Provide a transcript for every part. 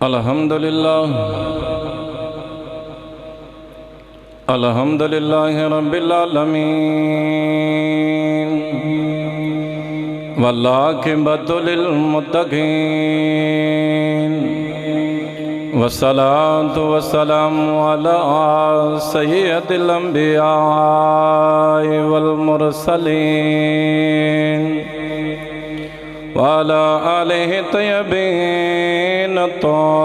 الحمدللہ رب العالمین والعاقبۃ للمتقین والصلاة والسلام علی سید الانبیاء والمرسلین وعلى آلہ الطیبین الطاہرین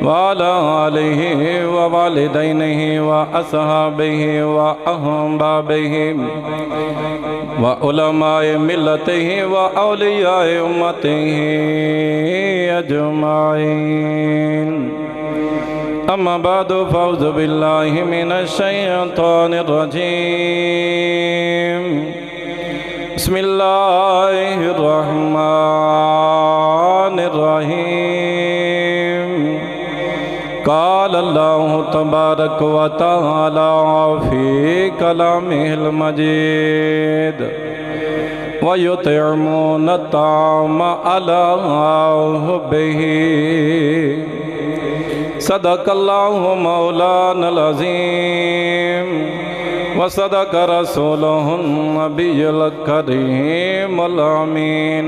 وعلى آلہ ووالدینہ واصحابہ واحبابہ وعلماء ملتہ واولیاء امتہ اجمعین اما بعد فاعوذ باللہ من الشیطان الرجیم بسم اللہ الرحمن الرحیم قال اللہ تبارک و تعالی فی کلامہ المجید وَيُطْعِمُونَ الطَّعَامَ عَلَىٰ حُبِّهِ صدق اللہ مولانا العظیم وصدق رسولہ النبی الکریم الامین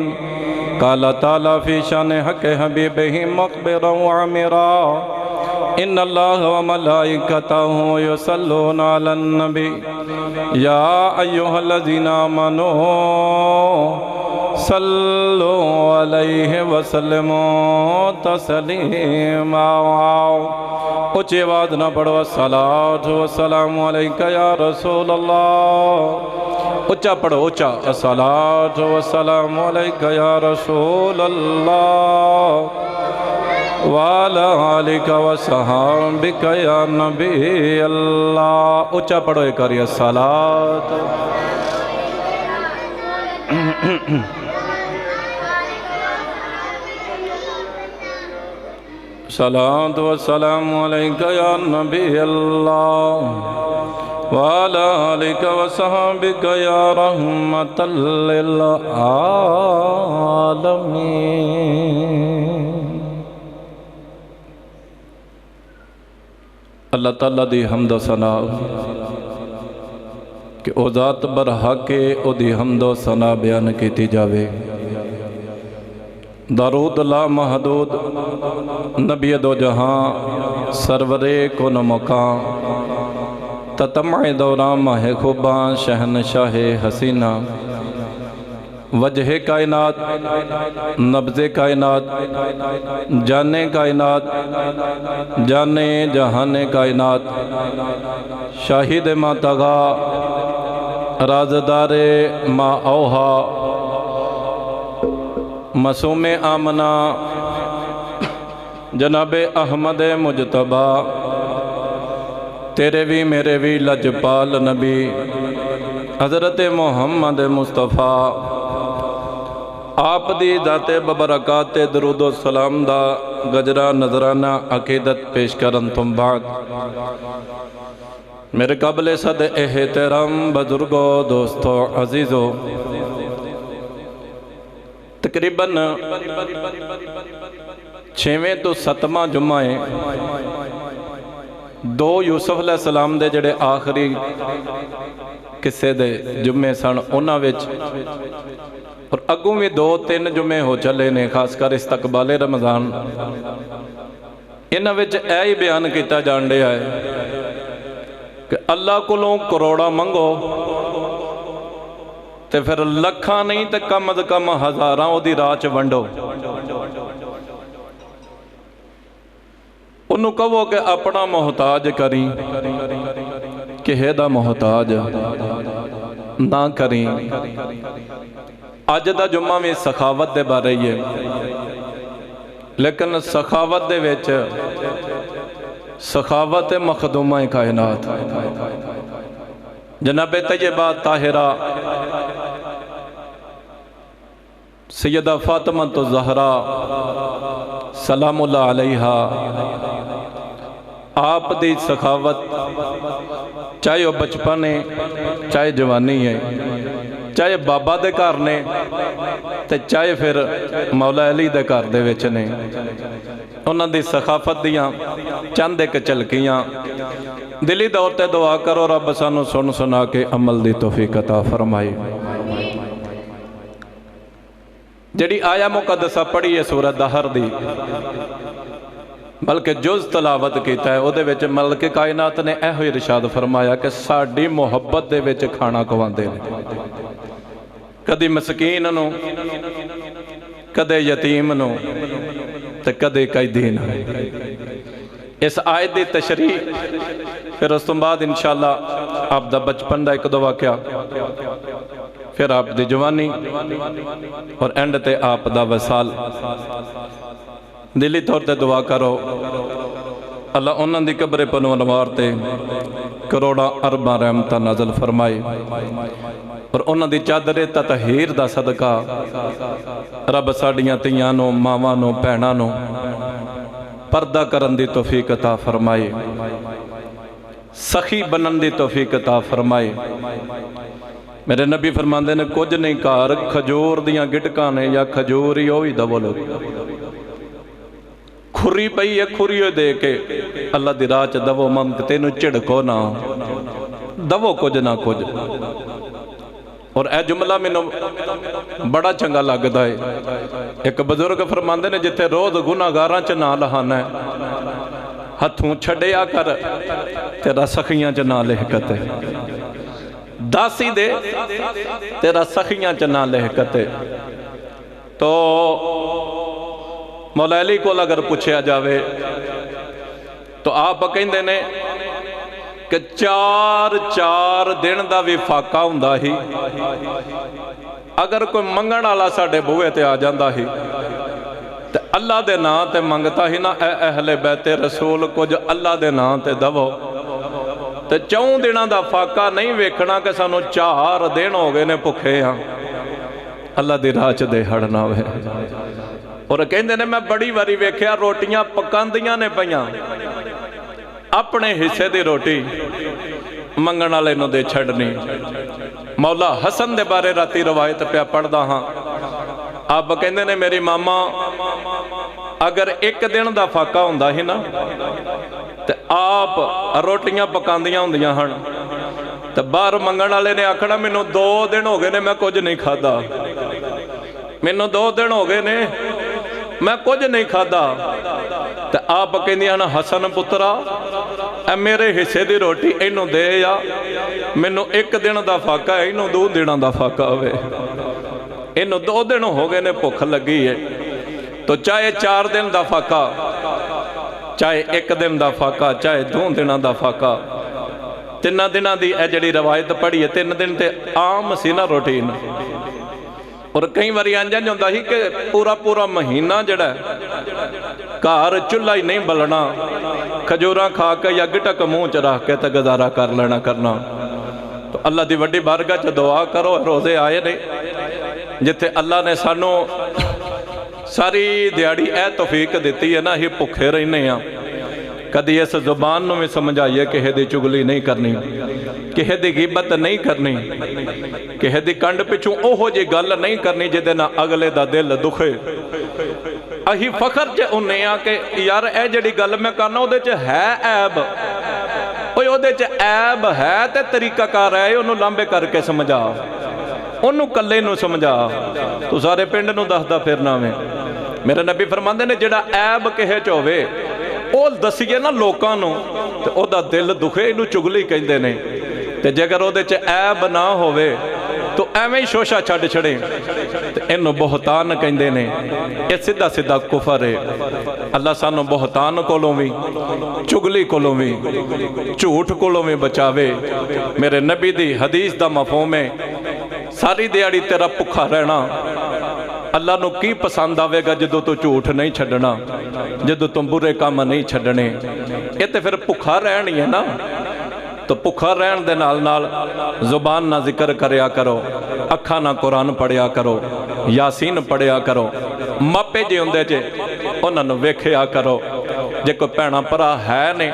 قال تعالی فی شان حق حبیبہ مخبرا وعامرا ان اللہ وملائکتہ یصلون علی النبی یا ایہا الذین آمنوا صلو علیہ وسلم تسلیما اونچی آواز نہ پڑھو الصلاۃ والسلام علیکہ یا رسول اللہ اونچا پڑھو اونچا الصلاۃ والسلام علیکہ یا رسول اللہ وعلی آلک وصحابک یا نبی اللہ اونچا پڑھو ایک کری الصلاۃ صلاۃ والسلام علیکہ یا نبی اللہ وعلی آلک وصحابک یا رحمۃ للعالمین۔ اللہ تعالیٰ دی حمد و ثنا کہ او ذات برحق او دی حمد و ثنا بیان کیتی جاوے، درود لا محدود نبی دو جہاں سرور کن مکان تتمع دوران ماہ خوباں شہنشاہ حسینہ وجہ کائنات نبض کائنات جانے کائنات جانے جہان کائنات شاہد ما تغا رازدار ما اوہا معصوم آمنہ جناب احمد مجتبہ تیرے بھی میرے بھی لجپال نبی حضرت محمد مصطفیٰ آپ دی ذات ببرکات درود و سلام دا گجرہ نظرانہ عقیدت پیش کرن تم بعد میرے قابل صد احترام بزرگو دوستو عزیزو تقریباً 6ویں تو 7واں جمعہ دو یوسف علیہ السلام دے جڑے آخری قصے دے جمعے سن انہاں وچ اور اگوں بھی 2-3 جمعے ہو چلے نے خاص کر استقبال رمضان انہاں وچ اے ہی بیان کیتا جان دیا ہے کہ اللہ کولوں کروڑا منگو تے پھر لکھاں نہیں تے کم از کم ہزاراں او دی راہ چ ونڈو انہوں کہو کہ اپنا محتاج کریں کہے دا محتاج نہ کریں۔ آج دا جمعہ میں سخاوت دے بارے ہے لیکن سخاوت دے ویچ سخاوت مخدومہ کائنات جناب طیبہ طاہرہ سیدہ فاطمہ الزہرا سلام اللہ علیہا آپ دی سخاوت چاہے وہ بچپن ہے چاہے جوانی ہے ਚਾਹੇ ਬਾਬਾ ਦੇ ਘਰ ਨੇ ਤੇ ਚਾਹੇ ਫਿਰ ਮੌਲਾ ਅਲੀ ਦੇ ਘਰ ਦੇ ਵਿੱਚ ਨੇ। ਉਹਨਾਂ ਦੀ ਸਖਾਫਤ ਦੀਆਂ ਚੰਦ ਇੱਕ ਝਲਕੀਆਂ ਦਿਲੀ ਤੌਰ ਤੇ ਦੁਆ ਕਰੋ, ਰੱਬ ਸਾਨੂੰ ਸੁਣ ਸੁਣਾ ਕੇ ਅਮਲ ਦੀ ਤੌਫੀਕ ਅਤਾ ਫਰਮਾਏ। ਜਿਹੜੀ ਆਇਆ ਮੁਕੱਦਸਾ ਪੜ੍ਹੀ ਹੈ ਸੂਰਤ ਦਹਰ ਦੀ, ਬਲਕਿ ਜੁਜ਼ ਤਲਾਵਤ ਕੀਤਾ ਹੈ, ਉਹਦੇ ਵਿੱਚ ਮਲਕ ਕਾਇਨਾਤ ਨੇ ਇਹੋ ਹੀ ਇਰਸ਼ਾਦ ਫਰਮਾਇਆ ਕਿ ਸਾਡੀ ਮੁਹੱਬਤ ਦੇ ਵਿੱਚ ਖਾਣਾ ਖਵਾਉਂਦੇ ਨੇ, ਕਦੀ ਮਸਕੀਨ ਨੂੰ, ਕਦੇ ਯਤੀਮ ਨੂੰ ਤੇ ਕਦੇ ਕੈਦੀ ਨੂੰ। ਇਸ ਆਇਤ ਦੀ ਤਸ਼ਰੀਹ ਫਿਰ ਉਸ ਤੋਂ ਬਾਅਦ ਇਨਸ਼ਾਅੱਲਾ ਆਪ ਦਾ ਬਚਪਨ ਦਾ ਇੱਕ ਦੋ ਵਾਕਿਆ, ਫਿਰ ਆਪ ਦੀ ਜਵਾਨੀ ਔਰ ਐਂਡ ਤੇ ਆਪ ਦਾ ਵਸਾਲ। ਦਿਲੀ ਤੌਰ ਤੇ ਦੁਆ ਕਰੋ ਅੱਲਾ ਉਹਨਾਂ ਦੀ ਕਬਰ ਪਨਵਰ ਤੇ ਕਰੋੜਾਂ ਅਰਬਾਂ ਰਹਿਮਤਾਂ ਨਾਜ਼ਲ ਫਰਮਾਏ ਔਰ ਉਹਨਾਂ ਦੀ ਚਾਦਰੇ ਤਤਹੀਰ ਦਾ ਸਦਕਾ ਰੱਬ ਸਾਡੀਆਂ ਧੀਆਂ ਨੂੰ, ਮਾਵਾਂ ਨੂੰ, ਭੈਣਾਂ ਨੂੰ ਪਰਦਾ ਕਰਨ ਦੀ ਤੌਫੀਕ ਅਤਾ ਫਰਮਾਏ, ਸਖੀ ਬਣਨ ਦੀ ਤੌਫੀਕ ਅਤਾ ਫਰਮਾਏ। ਮੇਰੇ ਨਬੀ ਫਰਮਾਉਂਦੇ ਨੇ ਕੁਝ ਨਹੀਂ ਘਰ ਖਜੂਰ ਦੀਆਂ ਗਿਟਕਾਂ ਨੇ ਜਾਂ ਖਜੂਰ ਹੀ ਉਹ ਵੀ ਦਵੋ ਲੋ, ਖੁਰੀ ਪਈ ਹੈ ਖੁਰੀ ਦੇ ਕੇ ਅੱਲਾ ਦੀ ਰਾਹ ਚ ਦਵੋ, ਮੰਗ ਤੈਨੂੰ ਝਿੜਕੋ ਨਾ, ਦਵੋ ਕੁਝ ਨਾ ਕੁਝ। ਔਰ ਇਹ ਜੁਮਲਾ ਮੈਨੂੰ ਬੜਾ ਚੰਗਾ ਲੱਗਦਾ ਹੈ। ਇੱਕ ਬਜ਼ੁਰਗ ਫਰਮਾਉਂਦੇ ਨੇ ਜਿੱਥੇ ਰੋਜ਼ ਗੁਨਾਹਗਾਰਾਂ ਚ ਨਾ ਲਹਾਨਾ ਹੈ, ਹੱਥੋਂ ਛੱਡਿਆ ਕਰ ਤੇਰਾ ਸਖੀਆਂ ਚ ਨਾ ਲਿਖਤ ਹੈ, ਦਾਸੀ ਦੇ ਤੇਰਾ ਸਖੀਆਂ ਚ ਨਾ ਲਿਖਤ ਹੈ। ਤੋ ਮੌਲਾ ਅਲੀ ਕੋਲ ਅਗਰ ਪੁੱਛਿਆ ਜਾਵੇ ਤਾਂ ਆਪ ਕਹਿੰਦੇ ਨੇ ਕਿ 4 ਦਿਨ ਦਾ ਵੀ ਫਾਕਾ ਹੁੰਦਾ ਸੀ। ਅਗਰ ਕੋਈ ਮੰਗਣ ਵਾਲਾ ਸਾਡੇ ਬੂਹੇ ਤੇ ਆ ਜਾਂਦਾ ਸੀ ਤੇ ਅੱਲਾ ਦੇ ਨਾਂ ਤੇ ਮੰਗਤਾ ਸੀ ਨਾ, ਐ ਅਹਲੇ ਬੈਤੇ ਰਸੂਲ ਕੁਝ ਅੱਲਾ ਦੇ ਨਾਂ ਤੇ ਦਵੋ, ਤੇ 4 ਦਿਨਾਂ ਦਾ ਫਾਕਾ ਨਹੀਂ ਵੇਖਣਾ ਕਿ ਸਾਨੂੰ 4 ਦਿਨ ਹੋ ਗਏ ਨੇ ਭੁੱਖੇ ਆ, ਅੱਲਾ ਦੀ ਰਾਹ ਚ ਦਿਹਾੜ ਨਾ ਹੋਵੇ। ਔਰ ਕਹਿੰਦੇ ਨੇ ਮੈਂ ਬੜੀ ਵਾਰੀ ਵੇਖਿਆ ਰੋਟੀਆਂ ਪਕਾਉਂਦੀਆਂ ਨੇ ਪਈਆਂ, ਆਪਣੇ ਹਿੱਸੇ ਦੀ ਰੋਟੀ ਮੰਗਣ ਵਾਲੇ ਨੂੰ ਦੇ ਛੱਡਣੀ। ਮੌਲਾ ਹਸਨ ਦੇ ਬਾਰੇ ਰਾਤੀ ਰਵਾਇਤ ਪਿਆ ਪੜ੍ਹਦਾ ਹਾਂ, ਆਪ ਕਹਿੰਦੇ ਨੇ ਮੇਰੀ ਮਾਮਾ ਅਗਰ 1 ਦਿਨ ਦਾ ਫਾਕਾ ਹੁੰਦਾ ਸੀ ਨਾ ਤੇ ਆਪ ਰੋਟੀਆਂ ਪਕਾਉਂਦੀਆਂ ਹੁੰਦੀਆਂ ਹਨ ਤੇ ਬਾਹਰ ਮੰਗਣ ਵਾਲੇ ਨੇ ਆਖਣਾ ਮੈਨੂੰ 2 ਦਿਨ ਹੋ ਗਏ ਨੇ ਮੈਂ ਕੁਝ ਨਹੀਂ ਖਾਦਾ, ਮੈਨੂੰ 2 ਦਿਨ ਹੋ ਗਏ ਨੇ ਮੈਂ ਕੁਝ ਨਹੀਂ ਖਾਦਾ। ਤੇ ਆਪ ਕਹਿੰਦੀਆਂ ਹਨ ਹਸਨ ਪੁੱਤਰਾ ਐ ਮੇਰੇ ਹਿੱਸੇ ਦੀ ਰੋਟੀ ਇਹਨੂੰ ਦੇ ਆ, ਮੈਨੂੰ 1 ਦਿਨ ਦਾ ਫਾਕਾ ਹੈ, ਇਹਨੂੰ 2 ਦਿਨਾਂ ਦਾ ਫਾਕਾ ਹੋਵੇ, ਇਹਨੂੰ 2 ਦਿਨ ਹੋ ਗਏ ਨੇ ਭੁੱਖ ਲੱਗੀ ਹੈ। ਤੋ ਚਾਹੇ 4 ਦਿਨ ਦਾ ਫਾਕਾ, ਚਾਹੇ 1 ਦਿਨ ਦਾ ਫਾਕਾ, ਚਾਹੇ 2 ਦਿਨਾਂ ਦਾ ਫਾਕਾ, 3 ਦਿਨਾਂ ਦੀ ਇਹ ਜਿਹੜੀ ਰਵਾਇਤ ਪੜ੍ਹੀ ਹੈ, 3 ਦਿਨ ਤੇ ਆਮ ਸੀ ਨਾ ਰੂਟੀਨ। ਔਰ ਕਈ ਵਾਰੀ ਇੰਝ ਹੁੰਦਾ ਸੀ ਕਿ ਪੂਰਾ ਮਹੀਨਾ ਜਿਹੜਾ ਘਰ ਚੁੱਲ੍ਹਾ ਹੀ ਨਹੀਂ ਬਲਣਾ, ਖਜੂਰਾਂ ਖਾ ਕੇ ਜਾਂ ਗਿਟਕ ਮੂੰਹ ਚ ਰੱਖ ਕੇ ਤੇ ਗੁਜ਼ਾਰਾ ਕਰ ਲੈਣਾ ਕਰਨਾ। ਤਾਂ ਅੱਲਾ ਦੀ ਵੱਡੀ ਬਾਰਗਾਹ ਚ ਦੁਆ ਕਰੋ, ਰੋਜ਼ੇ ਆਏ ਨੇ ਜਿੱਥੇ ਅੱਲਾ ਨੇ ਸਾਨੂੰ ਸਾਰੀ ਦਿਹਾੜੀ ਇਹ ਤੌਫੀਕ ਦਿੱਤੀ ਹੈ ਨਾ, ਅਸੀਂ ਭੁੱਖੇ ਰਹਿੰਦੇ ਹਾਂ। ਕਦੀ ਇਸ ਜ਼ੁਬਾਨ ਨੂੰ ਵੀ ਸਮਝਾਈਏ ਕਿਸੇ ਦੀ ਚੁਗਲੀ ਨਹੀਂ ਕਰਨੀ, ਕਿਸੇ ਦੀ ਗੀਬਤ ਨਹੀਂ ਕਰਨੀ, ਕਿਸੇ ਦੀ ਕੰਡ ਪਿੱਛੋਂ ਉਹੋ ਜਿਹੀ ਗੱਲ ਨਹੀਂ ਕਰਨੀ ਜਿਹਦੇ ਨਾਲ ਅਗਲੇ ਦਾ ਦਿਲ ਦੁਖੇ। ਅਸੀਂ ਫਖਰ ਚ ਹੁੰਨੇ ਆ ਕਿ ਯਾਰ ਇਹ ਜਿਹੜੀ ਗੱਲ ਮੈਂ ਕਰਨਾ ਉਹਦੇ ਚ ਹੈ ਐਬ, ਓਏ ਉਹਦੇ ਚ ਐਬ ਹੈ ਤੇ ਤਰੀਕਾਕਾਰ ਹੈ, ਉਹਨੂੰ ਲਾਂਬੇ ਕਰਕੇ ਸਮਝਾ, ਉਹਨੂੰ ਕੱਲੇ ਨੂੰ ਸਮਝਾ, ਤੂੰ ਸਾਰੇ ਪਿੰਡ ਨੂੰ ਦੱਸਦਾ ਫਿਰਨਾ ਵੇਂ। ਮੇਰੇ ਨਬੀ ਫਰਮਾਉਂਦੇ ਨੇ ਜਿਹੜਾ ਐਬ ਕਿਸੇ ਚ ਹੋਵੇ ਉਹ ਦਸੀਏ ਨਾ ਲੋਕਾਂ ਨੂੰ ਤੇ ਉਹਦਾ ਦਿਲ ਦੁਖੇ, ਇਹਨੂੰ ਚੁਗਲੀ ਕਹਿੰਦੇ ਨੇ। ਤੇ ਜੇਕਰ ਉਹਦੇ ਚ ਐਬ ਨਾ ਹੋਵੇ ਤੋ ਐਵੇਂ ਹੀ ਸ਼ੋਸ਼ਾ ਛੱਡ ਛੜੇ ਤੇ ਇਹਨੂੰ ਬਹੁਤਾਨ ਕਹਿੰਦੇ ਨੇ। ਇਹ ਸਿੱਧਾ ਸਿੱਧਾ ਕੁਫਰ ਹੈ। ਅੱਲਾ ਸਾਨੂੰ ਬਹੁਤਾਨ ਕੋਲੋਂ ਵੀ, ਚੁਗਲੀ ਕੋਲੋਂ ਵੀ, ਝੂਠ ਕੋਲੋਂ ਵੀ ਬਚਾਵੇ। ਮੇਰੇ ਨਬੀ ਦੀ ਹਦੀਸ ਦਾ ਮਫਹੂਮ ਹੈ ਸਾਰੀ ਦਿਹਾੜੀ ਤੇਰਾ ਭੁੱਖਾ ਰਹਿਣਾ ਅੱਲਾ ਨੂੰ ਕੀ ਪਸੰਦ ਆਵੇਗਾ ਜਦੋਂ ਤੂੰ ਝੂਠ ਨਹੀਂ ਛੱਡਣਾ, ਜਦੋਂ ਤੂੰ ਬੁਰੇ ਕੰਮ ਨਹੀਂ ਛੱਡਣੇ। ਇਹ ਤੇ ਫਿਰ ਭੁੱਖਾ ਰਹਿਣ ਹੀ ਹੈ ਨਾ। ਤਾਂ ਭੁੱਖਾ ਰਹਿਣ ਦੇ ਨਾਲ ਨਾਲ ਜ਼ੁਬਾਨ ਨਾਲ ਜ਼ਿਕਰ ਕਰਿਆ ਕਰੋ, ਅੱਖਾਂ ਨਾਲ ਕੁਰਾਨ ਪੜ੍ਹਿਆ ਕਰੋ, ਯਾਸੀਨ ਪੜ੍ਹਿਆ ਕਰੋ, ਮਾਪੇ ਜੇ ਹੁੰਦੇ ਜੇ ਉਹਨਾਂ ਨੂੰ ਵੇਖਿਆ ਕਰੋ। ਜੇ ਕੋਈ ਭੈਣਾਂ ਭਰਾ ਹੈ ਨੇ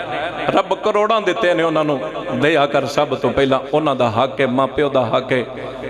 ਰੱਬ ਕਰੋੜਾਂ ਦਿੱਤੇ ਨੇ, ਉਹਨਾਂ ਨੂੰ ਦਿਆ ਕਰ। ਸਭ ਤੋਂ ਪਹਿਲਾਂ ਉਹਨਾਂ ਦਾ ਹੱਕ ਹੈ, ਮਾਂ ਪਿਓ ਦਾ ਹੱਕ ਹੈ।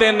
3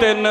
3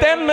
3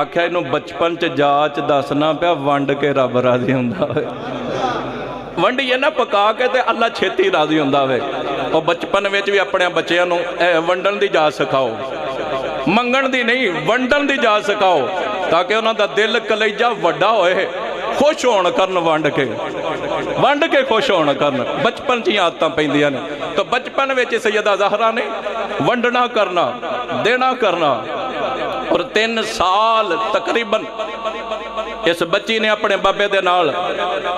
آکھیا اینوں بچپن چ جاچ دسنا پیا ونڈ کے رب راضی ہوندا ہوئے ونڈیے نہ پکا کے تے اللہ چھیتی راضی ہوندا ہوئے اور بچپن وچ بھی اپنے بچیاں نوں ونڈن دی جاچ سکھاؤ منگن دی نہیں ونڈن دی جاچ سکھاؤ تاکہ انہاں دا دل کلیجہ وڈا ہوئے خوش ہون کرن ونڈ کے خوش ہون کرن بچپن چی عادتاں پیندیاں نے تو بچپن وچ سیدہ زہرا نے ونڈنا کرنا دینا کرنا اور 3 سال تقریباً اس بچی نے اپنے بابے دے نال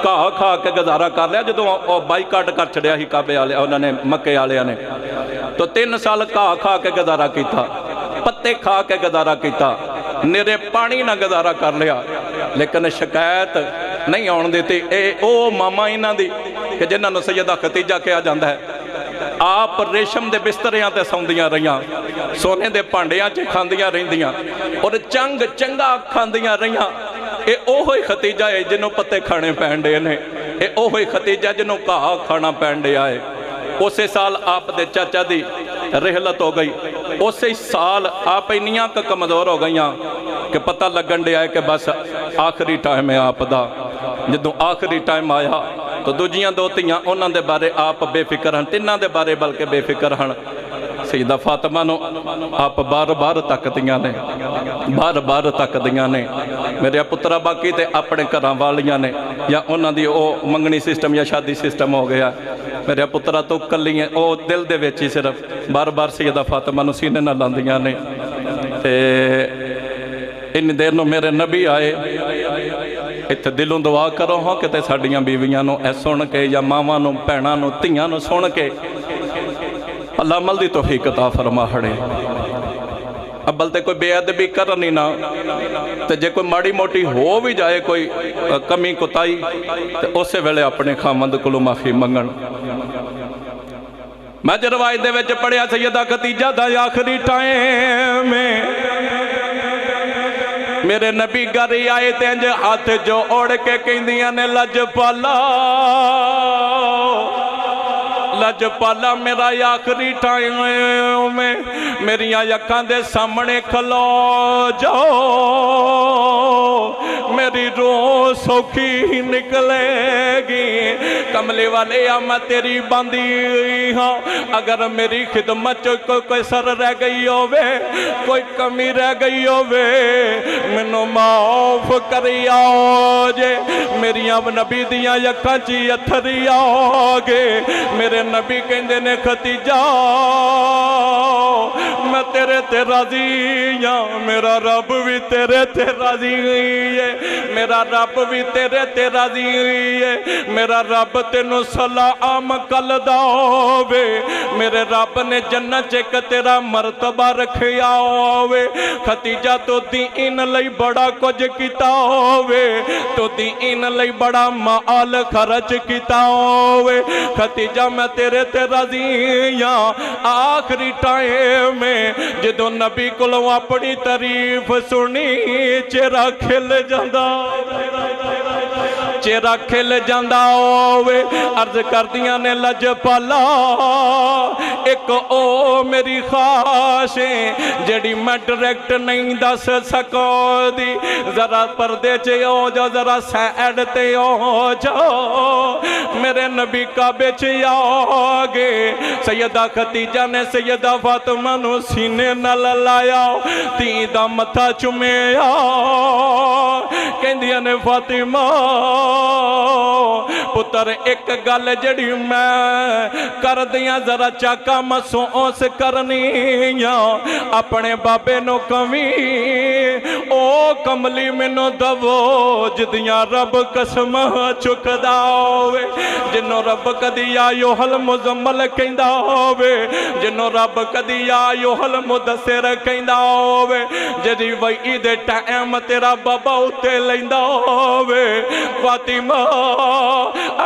کھا کھا کے گزارا کر لیا جدوں بائیکاٹ کر چھڑیا ہی کعبے والے انہوں نے مکے والیاں نے تو 3 سال کھا کھا کے گزارا کیتا پتے کھا کے گزارا کیتا نیرے پانی نہ گزارا کر لیا لیکن شکایت نہیں آن دیتی او ماما انہاں دی کہ جنہاں نوں سیدہ ختیجہ کہا جاندا ہے آپ ریشم دے بستریاں تے سوندیاں رہیاں سونے دے پانڈیاں چ کھاندیاں رہندیاں اور چنگا کھاندیاں رہیاں اے اوہی ختیجہ ہے جنہوں پتے کھانے پینڈے نے اے اوہی ختیجہ جنہوں کہا کھانا پینڈے آئے اسی سال آپ دے چاچا دی رحلت ہو گئی اسی سال آپ انیاں کا کمزور ہو گئیاں کہ پتہ لگن دے آئے کہ بس آخری ٹائم ہے آپ دا جدوں آخری ٹائم آیا تو دوجیاں دوتیاں انہاں دے بارے آپ بے فکر ہن تیناں دے بارے بلکہ بے فکر ہن سیدہ فاطمہ نو آپ بار بار تک دیاں نے بار تک دیاں نے میرے پترہ باقی تے اپنے گھراں والیاں نے یا انہاں دی او منگنی سسٹم یا شادی سسٹم ہو گیا میرے پترہ تو کلی ہیں او دل دے ویچی صرف بار سیدہ فاطمہ نو سینے نہ لاندیاں نے تے ان دیر نو میرے نبی آئے اتھے دلوں دعا کرو ہاں کہ تے ساڑیاں بیویاں نو اے سن کے یا ماما نو پیناں نو تیاں نو سن کے اللہ عمل دی توفیق عطا فرما ہڑے اب بلتے کوئی بے ادبی کرنی نہ تے جے کوئی ماڑی موٹی ہو بھی جائے کوئی کمی کوتائی تے اسے ویلے اپنے خامند کلو معافی منگن میں جو روایت دے وچ پڑھیا سیدہ ختیجہ دا آخری ٹائم میں میرے نبی گھر آئے تے انج ہاتھ جو اوڑ کے کہندیاں نے لج پالا میرا آخری ٹائم میں میری یکاں دے سامنے کھلو جاؤ میری روح سوکھی نکلے گی کملی والے میں تیری باندھی ہاں اگر میری خدمت کوئی سر رہ گئی ہووے کوئی کمی رہ گئی ہووے منو معاف کری آؤ جے میری اب نبی دیاں یکاں چی اتھری آگے میرے نبی کہندے نے ختیجہ میں تیرے تے راضی ہاں میرا رب بھی تیرے تے راضی ہے میرا رب بھی تیرے تے راضی ہے میرا رب تینوں سلام کل داوے میرے رب نے جنت چک تیرا مرتبہ رکھیا ہوئے ختیجہ تو دین لئی بڑا کچھ کیتا ہوئے تو دین لئی بڑا مال خرچ کیتا ہوئے ختیجہ میں تیرے تے راضی ہاں آخری ٹائم میں جدو نبی کولوں اپنی تعریف سنی چہرہ کھل جاندا چہرہ کھل جاندا ہوئے عرض کر دیاں نے لج پالا ایک او میری خواہش ہے جڑی میں ڈائریکٹ نہیں دس سکو دی ذرا پردے چے ہو جا ذرا سائڈ تے ہو جاؤ میرے نبی کعبے چے آگے سیدہ ختیجہ نے سیدہ فاطمہ نو سینے نال لایا تی دا متھا چومیا کہندیاں نے فاطمہ پتر ایک گل جڑی میں کر دیاں ذرا چاکا محسوس کرنی اپنے بابے نو کمی او کملی منو دو جدیاں رب قسم چکدا ہوئے جنو رب کدی آیو حل مزمل کہندا ہوئے جنو رب کدی آیو حل مدثر کہندا ہوئے جدی وئی دے ٹائم تیرا بابا اتے لیندا ہوئے فاطمہ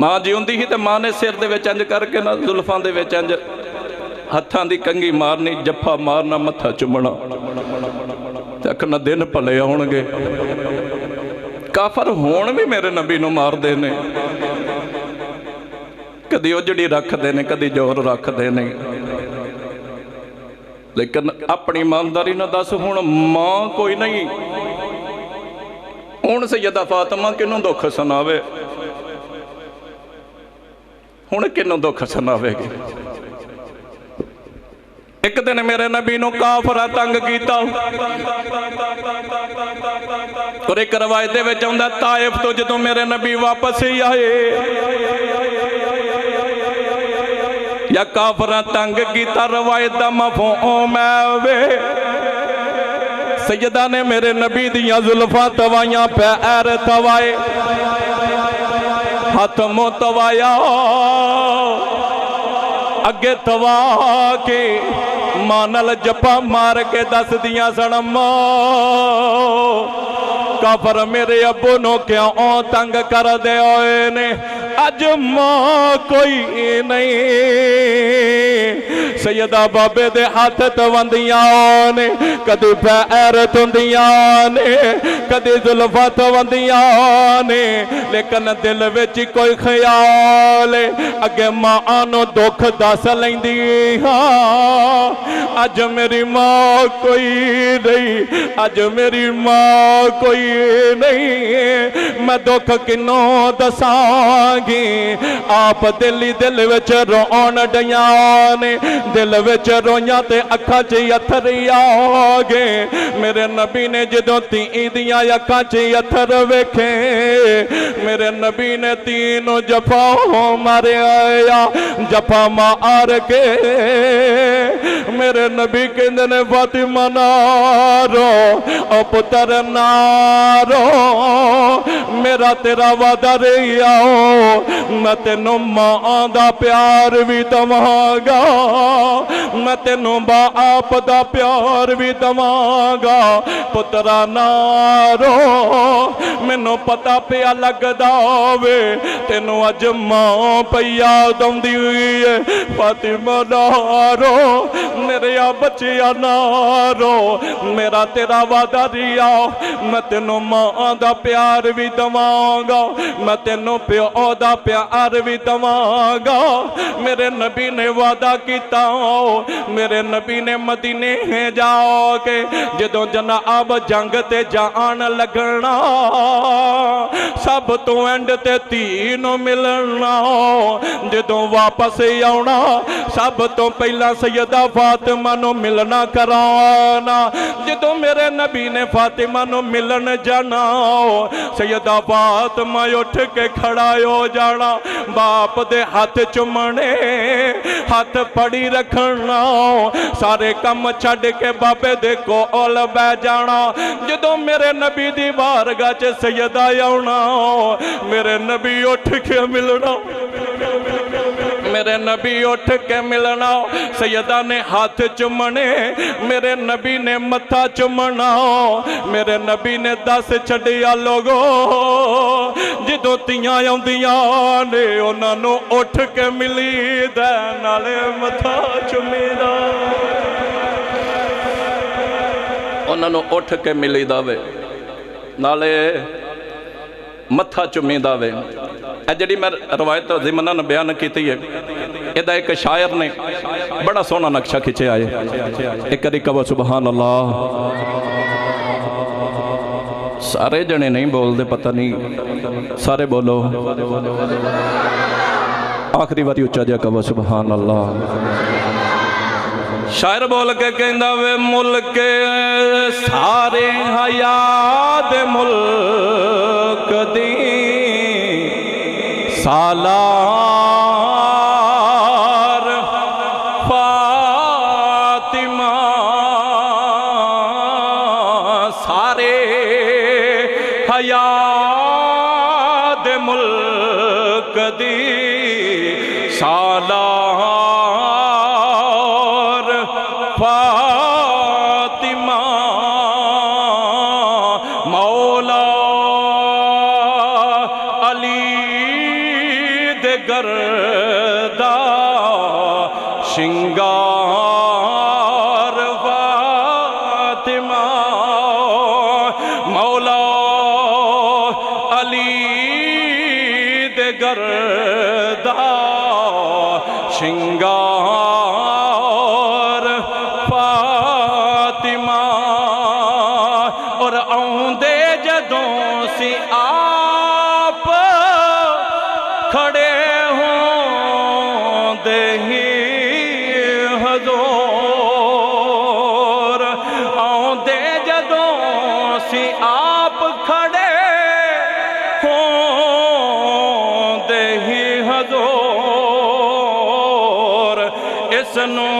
ਮਾਂ ਜਿਉਂਦੀ ਸੀ ਤੇ ਮਾਂ ਨੇ ਸਿਰ ਦੇ ਵਿੱਚ ਇੰਜ ਕਰਕੇ ਨਾ ਜ਼ੁਲਫਾਂ ਦੇ ਵਿੱਚ ਇੰਜ ਹੱਥਾਂ ਦੀ ਕੰਘੀ ਮਾਰਨੀ, ਜੱਫਾ ਮਾਰਨਾ, ਮੱਥਾ ਚੁੰਮਣਾ ਤੇ ਆਖਣਾ ਦਿਨ ਭਲੇ ਆਉਣਗੇ। ਕਾਫਰ ਹੁਣ ਵੀ ਮੇਰੇ ਨਬੀ ਨੂੰ ਮਾਰਦੇ ਨੇ, ਕਦੀ ਉਜੜੀ ਰੱਖਦੇ ਨੇ, ਕਦੀ ਜ਼ੋਰ ਰੱਖਦੇ ਨੇ। ਲੇਕਿਨ ਆਪਣੀ ਇਮਾਨਦਾਰੀ ਨਾਲ ਦੱਸ, ਹੁਣ ਮਾਂ ਕੋਈ ਨਹੀਂ, ਹੁਣ ਸੈਯਦਾ ਫਾਤਿਮਾ ਕਿਹਨੂੰ ਦੁੱਖ ਸੁਣਾਵੇ? ਹੁਣ ਕਿਹਨੂੰ ਦੁੱਖ ਸੁਣਾਵੇਗੀ? ਇੱਕ ਦਿਨ ਮੇਰੇ ਨਬੀ ਨੂੰ ਕਾਫਰਾਂ ਤੰਗ ਕੀਤਾ। ਔਰ ਇੱਕ ਰਵਾਇਤ ਦੇ ਵਿੱਚ ਆਉਂਦਾ, ਤਾਇਫ ਤੋਂ ਜਦੋਂ ਮੇਰੇ ਨਬੀ ਵਾਪਸ ਹੀ ਆਏ, ਜਾਂ ਕਾਫਰਾਂ ਤੰਗ ਕੀਤਾ, ਰਵਾਇਤ ਦਾ ਮਫਹੂਮ ਹੈ ਵੇ ਸੈਯਦਾ ਨੇ ਮੇਰੇ ਨਬੀ ਦੀਆਂ ਜ਼ੁਲਫਾਂ ਤਵਾਈਆਂ, ਪੈਰ ਤਵਾਏ, ਹੱਥ ਮੂੰਹ ਤਵਾਇਆ, ਅੱਗੇ ਤਵਾ ਕੇ ਮਾਂ ਨਾਲ ਜੱਫਾ ਮਾਰ ਕੇ ਦੱਸਦੀਆਂ ਸਨ, ਮਾਂ ਕਾਫਰ ਮੇਰੇ ਅੱਬੂ ਨੂੰ ਕਿਉਂ ਤੰਗ ਕਰਦੇ ਹੋਏ ਨੇ? ਅੱਜ ਮਾਂ ਕੋਈ ਨਹੀਂ। ਸੈਯਦਾ ਬਾਬੇ ਦੇ ਹੱਥ ਤਵੰਦੀਆਂ ਨੇ, ਕਦੇ ਪੈਰ ਧੁੰਦੀਆਂ ਨੇ, ਕਦੇ ਜ਼ੁਲਫਾਂ ਤਵੰਦੀਆਂ ਨੇ, ਲੇਕਿਨ ਦਿਲ ਵਿੱਚ ਕੋਈ ਖਿਆਲ ਅੱਗੇ ਮਾਂ ਨੂੰ ਦੁੱਖ ਦੱਸ ਲੈਂਦੀ ਹਾਂ। ਅੱਜ ਮੇਰੀ ਮਾਂ ਕੋਈ ਨਹੀਂ, ਅੱਜ ਮੇਰੀ ਮਾਂ ਕੋਈ ਨਹੀਂ, ਮੈਂ ਦੁੱਖ ਕਿਨੂੰ ਦਸਾਂਗੀ? ਆਪ ਦਿਲ ਹੀ ਦਿਲ ਵਿੱਚ ਰੋਣ ਡਈਆਂ ਨੇ, ਦਿਲ ਵਿੱਚ ਰੋਈਆਂ ਤੇ ਅੱਖਾਂ 'ਚ ਅੱਥਰ ਆ ਗਏ। ਮੇਰੇ ਨਬੀ ਨੇ ਜਦੋਂ ਧੀ ਦੀਆਂ ਅੱਖਾਂ 'ਚ ਅੱਥਰ ਵੇਖੇ, ਮੇਰੇ ਨਬੀ ਨੇ ਧੀ ਨੂੰ ਜਫਾ ਮਾਰਿਆ, ਜਫਾ ਮਾਰ ਕੇ ਮੇਰੇ ਨਬੀ ਕਹਿੰਦੇ ਨੇ, ਫਾਤਿਮਾ ਨਾ ਰੋ, ਓ ਪੁੱਤਰ ਨਾ ਰੋ, ਮੇਰਾ ਤੇਰਾ ਵਾਦਾ ਰਹੀ ਆਓ, ਮੈਂ ਤੈਨੂੰ ਮਾਂ ਦਾ ਪਿਆਰ ਵੀ ਦਵਾਂਗਾ, ਮੈਂ ਤੈਨੂੰ ਬਾਪ ਦਾ ਪਿਆਰ ਵੀ ਦਵਾਂਗਾ। ਪੁੱਤਰਾ ਨਾ ਰੋ, ਮੈਨੂੰ ਪਤਾ ਪਿਆ ਲੱਗਦਾ ਵੇ ਤੈਨੂੰ ਅੱਜ ਮਾਂ ਪਈ ਯਾਦ ਆਉਂਦੀ ਹੋਈ ਏ। ਫਾਤਿਮਾ ਨਾ ਰੋ, ਮੇਰੇ ਆ ਬੱਚਿਆ ਨਾ ਰੋ, ਮੇਰਾ ਤੇਰਾ ਵਾਦਾ ਰਿਹਾ, ਮੈਂ ਤੈਨੂੰ ਮਾਂ ਦਾ ਪਿਆਰ ਵੀ ਦਵਾਂਗਾ, ਮੈਂ ਤੈਨੂੰ ਪਿਓ ਦਾ ਪਿਆਰ ਵੀ ਦਵਾਂਗਾ। ਮੇਰੇ ਨਬੀ ਨੇ ਵਾਦਾ ਕੀਤਾ, ਮੇਰੇ ਨਬੀ ਨੇ ਮਦੀਨੇ ਜਾ ਕੇ ਜਦੋਂ ਜਨਾਬ ਜੰਗ ਤੇ ਜਾਣ ਲੱਗਣਾ, ਸਭ ਤੋਂ ਐਂਡ ਤੇ ਧੀ ਨੂੰ ਮਿਲਣਾ, ਜਦੋਂ ਵਾਪਸ ਆਉਣਾ ਸਭ ਤੋਂ ਪਹਿਲਾਂ ਸੈਯਦਾ ਫਾਤਿਮਾ ਨੂੰ ਮਿਲਣਾ ਕਰਾਉਣਾ। ਜਦੋਂ ਮੇਰੇ ਨਬੀ ਨੇ ਫਾਤਿਮਾ ਨੂੰ ਮਿਲਣ ਜਾਣਾ, ਸੈਯਦਾ ਫਾਤਿਮਾ ਉੱਠ ਕੇ ਖੜਾ ਹੋ ਜਾਣਾ, ਬਾਪ ਦੇ ਹੱਥ ਚੁੰਮਣੇ, ਹੱਥ ਫੜੀ ਰੱਖਣਾ, ਸਾਰੇ ਕੰਮ ਛੱਡ ਕੇ ਬਾਬੇ ਦੇ ਕੋਲ ਬਹਿ ਜਾਣਾ। ਜਦੋਂ ਮੇਰੇ ਨਬੀ ਦੀ ਬਾਰਗਾਹ 'ਚ ਸੈਯਦਾ ਆਉਣਾ, ਮੇਰੇ ਨਬੀ ਉੱਠ ਕੇ ਮਿਲਣਾ, ਮੇਰੇ ਨਬੀ ਉੱਠ ਕੇ ਮਿਲਣਾ, ਸੈਯਦਾ ਨੇ ਹੱਥ ਚੁੰਮਣੇ, ਮੇਰੇ ਨਬੀ ਨੇ ਮੱਥਾ ਚੁੰਮਣਾ, ਮੇਰੇ ਨਬੀ ਨੇ ਦੱਸ ਛੱਡਿਆ ਲੋਗੋ, ਜਦੋਂ ਧੀਆਂ ਆਉਂਦੀਆਂ ਨੇ ਉਹਨਾਂ ਨੂੰ ਉੱਠ ਕੇ ਮਿਲੀਦਾ, ਨਾਲੇ ਮੱਥਾ ਚੁੰਮੀਦਾ, ਉਹਨਾਂ ਨੂੰ ਉੱਠ ਕੇ ਮਿਲੀਦਾ ਵੇ, ਨਾਲੇ ਮੱਥਾ ਚੁੰਮੀਦਾ ਵੇ। ਇਹ ਜਿਹੜੀ ਮੈਂ ਰਵਾਇਤ ਜ਼ਿਮਨਾਂ ਨੂੰ ਬਿਆਨ ਕੀਤੀ ਹੈ, ਇਹਦਾ ਇੱਕ ਸ਼ਾਇਰ ਨੇ ਬੜਾ ਸੋਹਣਾ ਨਕਸ਼ਾ ਖਿੱਚਿਆ ਹੈ। ਇੱਕ ਵਾਰੀ ਕਹੋ ਸੁਭਾਨ ਅੱਲਾਹ। ਸਾਰੇ ਜਣੇ ਨਹੀਂ ਬੋਲਦੇ, ਪਤਾ ਨਹੀਂ, ਸਾਰੇ ਬੋਲੋ। ਆਖਰੀ ਵਾਰੀ ਉੱਚਾ ਜਿਹਾ ਕਹੋ ਸੁਭਾਨ ਅੱਲਾਹ। ਸ਼ਾਇਰ ਬੋਲ ਕੇ ਕਹਿੰਦਾ ਵੇ, ਮੁਲਕ ਸਾਰੇ ਹਯਾਤ ਮੁਲਕ ਦੀ ਸਾਲਾਰ ਫਾਤਿਮਾ, ਸਾਰੇ ਹਯਾਤ ਮੁਲਕ ਦੀ ਸਾਲਾਰ ਫਾਤਿਮਾ, ਮੌਲਾ ਅਲੀ شنگار فاطمہ مولا علی دے گردا شنگار فاطمہ اور آؤندے جدوں سی آپ کھڑے ہوں دے ہی حضور آؤندے جدوں سی آپ کھڑے ہوں دے ہی حضور اس نو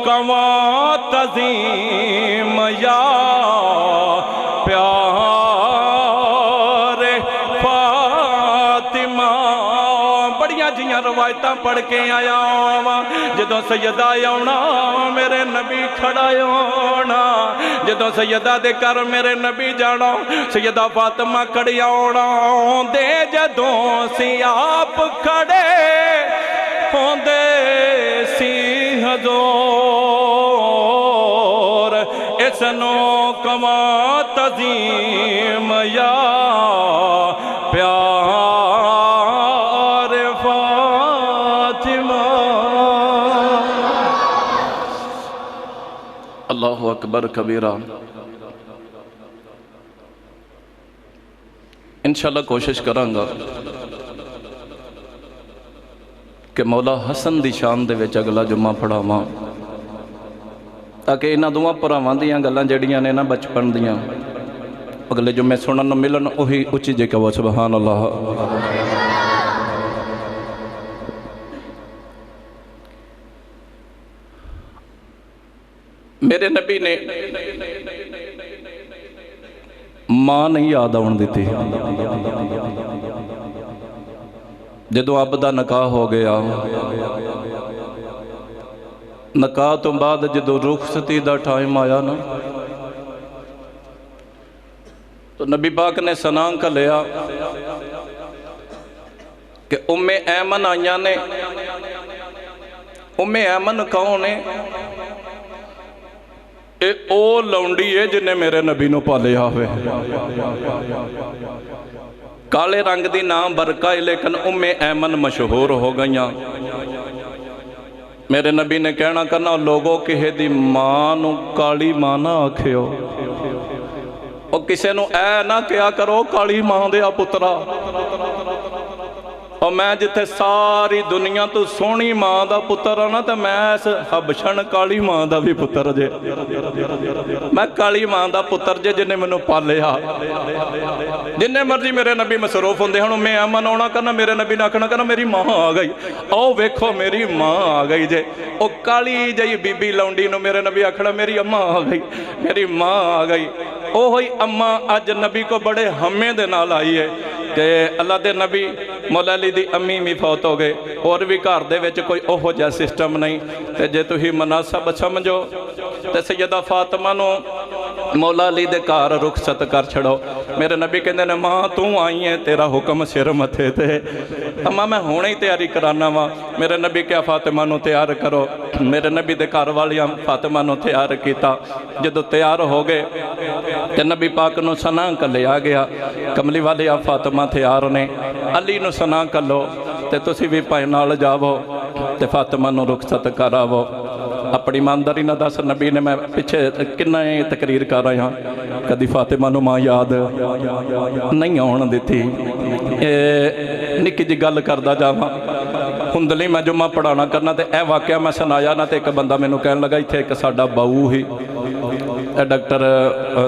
کواں تعظیم یا پیار فاطمہ بڑیاں جیاں روایتاں پڑھ کے آیا ہوں جدوں سیدہ آونا میرے نبی کھڑا ہونا جدوں سیدہ دے کر میرے نبی جانا سیدہ فاطمہ کھڑی آونا دے جدوں سی آپ کھڑے ہوندے سی حضور اس نو کواں تعظیم یا پیار فاطمہ اللہ اکبر کبیرہ انشاءاللہ کوشش کرانگا کہ مولا حسن دی شان دے وچ اگلا جمعہ پڑھاواں تاکہ انہاں دوواں پراواں دیاں گلاں جڑیاں نے نا بچپن دیاں اگلے جمعے سنن نوں ملن اوہی اچھی جے کہو سبحان اللہ میرے نبی نے ماں نہیں یاد آن دیتی جدو اب دا نکاح ہو گیا نکاح تو بعد جدو رخصتی دا ٹائم آیا نا تو نبی پاک نے سنان کا لیا کہ ام ایمن آئیاں نے ام ایمن کون ہے اے او لونڈی ہے جنہیں میرے نبی نو پالیا ہوئے کالے رنگ دی نام برکہ لیکن ام ایمن مشہور ہو گئیاں میرے نبی نے کہنا کرنا لوگوں کہے دی ماں نو کالی ماں نہ آکھیو اور کسے نو اے نہ کیا کرو کالی ماں دیا پترا اور میں جتے ساری دنیا تو سونی ماں دا پتر آنا تو میں اس حبشن کالی ماں دا بھی پتر جے میں کالی ماں دا پتر جے جنہیں منو پالیا جنہیں مرضی میرے نبی مصروف ہوندے ہوں میں ایمن ہونا کرنا میرے نبی نہ کہنا کرنا میری ماں آ گئی او ویکھو میری ماں آ گئی جے او کالی جائی بی بی لونڈی نو میرے نبی آکھنا میری اماں آ گئی میری ماں آ گئی او ہوئی اماں آج نبی کو بڑے ہمیں دے نال آئی ہے کہ اللہ دے نبی مولا علی دی امی می فوت ہو گئے اور بھی گھر دے وچ کوئی اوہو جا سسٹم نہیں تے جے تو ہی مناسب سمجھو تے سیدہ فاطمہ نو مولا علی دے گھر رخصت کر چھڑو میرے نبی کہندے نے ماں تو آئی ہے تیرا حکم سر متھے تے اما میں ہونے ہی تیاری کرانا وا میرے نبی کیا فاطمہ نو تیار کرو میرے نبی دے گھر والیاں فاطمہ نو تیار کیتا جدو تیار ہو گئے تے نبی پاک نو سنا کر لے آ گیا کملی والے آپ فاطمہ تیار نے علی نو سنا کر لو تے تسی بھی پائے نال جاؤ تے فاطمہ نو رخصت کراو اپنی ایمانداری نہ دس نبی نے میں پیچھے کنا تقریر کر رہا ہوں کدی فاطمہ نو ماں یاد نہیں آن دیتی نکی جی گل کردا جاواں ہندلی میں جمعہ پڑھانا کرنا تے اے واقعہ میں سنایا نا تے ایک بندہ میں نو کہن لگا ایتھے ایک ساڈا باؤ ہی اے ڈاکٹر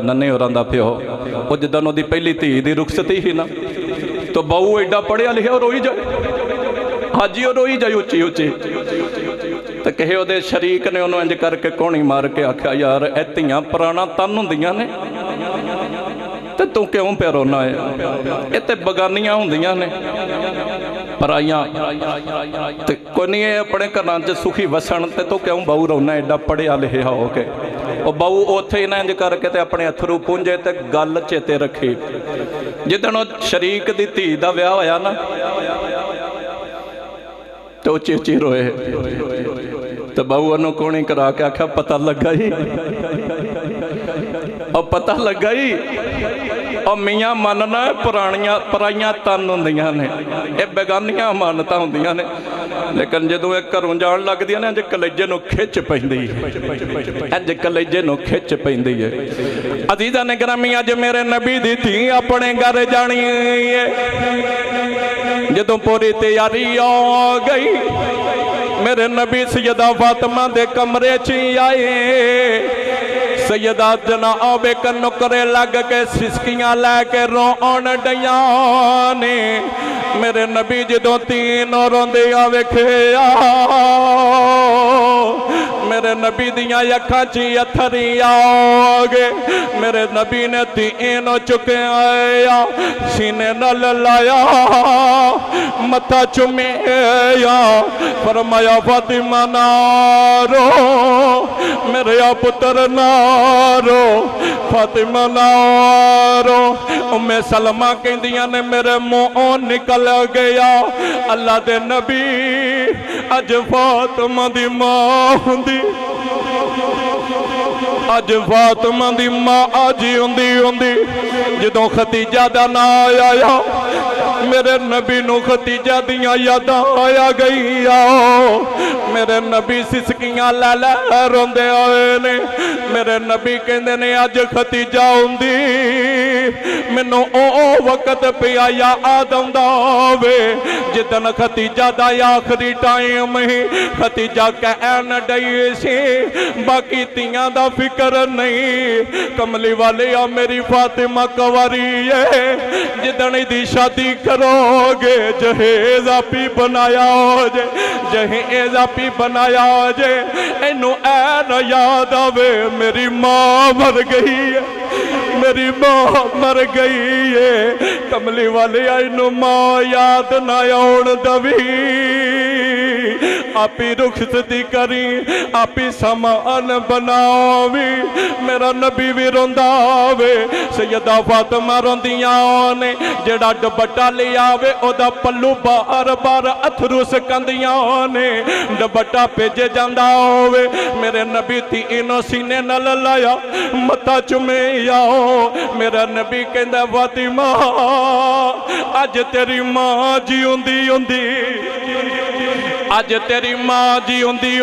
ننے ہوراں دا پیو او جدوں دی پہلی دھی دی رخصتی ہی نا تو باؤ ایڈا پڑھیا لکھیا اور روئی جائے حاجی اور روئی جائے اچھی اچھی تو کہے او دے شریک نے انہوں انج کر کے کونی مار کے آکھا یار ایتیاں پرانا تن ہوندیاں نے تے تو کیوں پہ رونا ہے ایتے بگانیاں ہوندیاں نے پرائیاں تے کوئی نہیں ہے اپنے گھراں وچ سکھی وسن تے تو کیوں باؤ رونا ایڈا پڑھیا لکھیا ہو کے او باؤ اوتھے ہی انج کر کے تے اپنے اتھرو پونجے تے گل چیتے رکھی جدن شریک دی دھی دا ویاہ ہویا نا تو اچھی اچھی روئے تو بہو انہوں کونی کرا کے آکھا پتہ لگا ہی اور پتہ لگا ہی اور میاں ماننا پرائیاں تن ہوندیاں نے اے بیگانیاں مانتا ہوندیاں نے لیکن جدوں ایک گھروں جان لگ دیا نے انج کلیجے نو کھچ پیندی ہے انج کلیجے نو کھچ پیندی ہے عزیزاں نے گرامی اج میرے نبی دی تھی اپنے گھر جانی ہے جدوں پوری تیاری آ گئی میرے نبی سیدہ فاطمہ دے کمرے چی آئے سیدہ جناب ایک نکرے لگ کے سسکیاں لے کے رون ڈیانے میرے نبی جدوں تین روندیاں ویکھیا میرے نبی دیاں اکھاں چی اتھری آگے میرے نبی نے تینوں چکے آیا سینے نال لایا متھا چومیا فرمایا فاطمہ نارو میرے پتر نارو فاطمہ نارو ام سلمہ کہندیاں نے میرے منہوں نکل گیا اللہ دے نبی اج فاطمہ دی ماں ہوندی اج فاطمہ دی ماں آجی ہوندی جدوں ختیجہ دا نا آیا میرے نبی نو ختیجہ دیاں یاداں آیا گئی میرے نبی سسکیاں لے لے روندے آئے نے میرے نبی کہندے نے اج ختیجہ ہوندی مینوں او وقت پیا یاد آندا وے جدن ختیجہ دا آخری ٹائم ہی ختیجہ کہن ڈئی سی باقی تیاں دا فکر نہیں کملی والی آ میری فاطمہ کواری ہے جدن دی شادی کرو گے جہیز آپی بنایا جے جہیز آپی بنایا جے اینو این یاد آوے میری ماں مر گئی ہے میری ماں مر گئی ہے کملی والی اینو ماں یاد نہ آن دوی آپی رخصتی کری آپی سامان بناوی میرا نبی بھی رونداوے سیدہ فاطمہ روندیاں نے جڑا ڈبٹا لیا وے او دا پلو بار بار اتھرو سکندیاں نے ڈبٹا پیجے جاندہ ہوئے میرے نبی تینوں سینے نل لایا متا چمے یاؤ میرا نبی کہندہ فاطمہ آج تیری ماں جی ہوندی آج تیری ماں جی ہوندی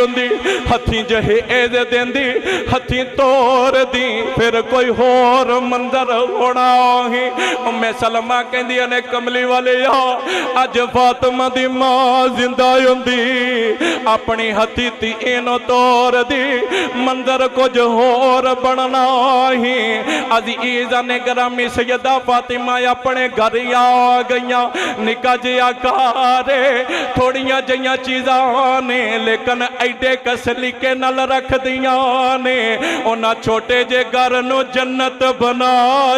ہتھیں جہیز دیندی ہتھیں توڑ دی پھر کوئی ہور منظر ہونا ہی ام سلمہ کہندی نے کملی والے آج فاطمہ دی ماں زندہ ہوندی اپنی ہتھی تینوں توڑ دی منظر کچھ ہور بننا ہی عزیزاں نے گرامی سیدہ فاطمہ اپنے گھر آ گئیاں نکا جیا کارے تھوڑیاں جیاں چیزاں نے لیکن ایڈے کسلی کے نل رکھ دیاں نے اونا چھوٹے جے گھر نو جنت بنا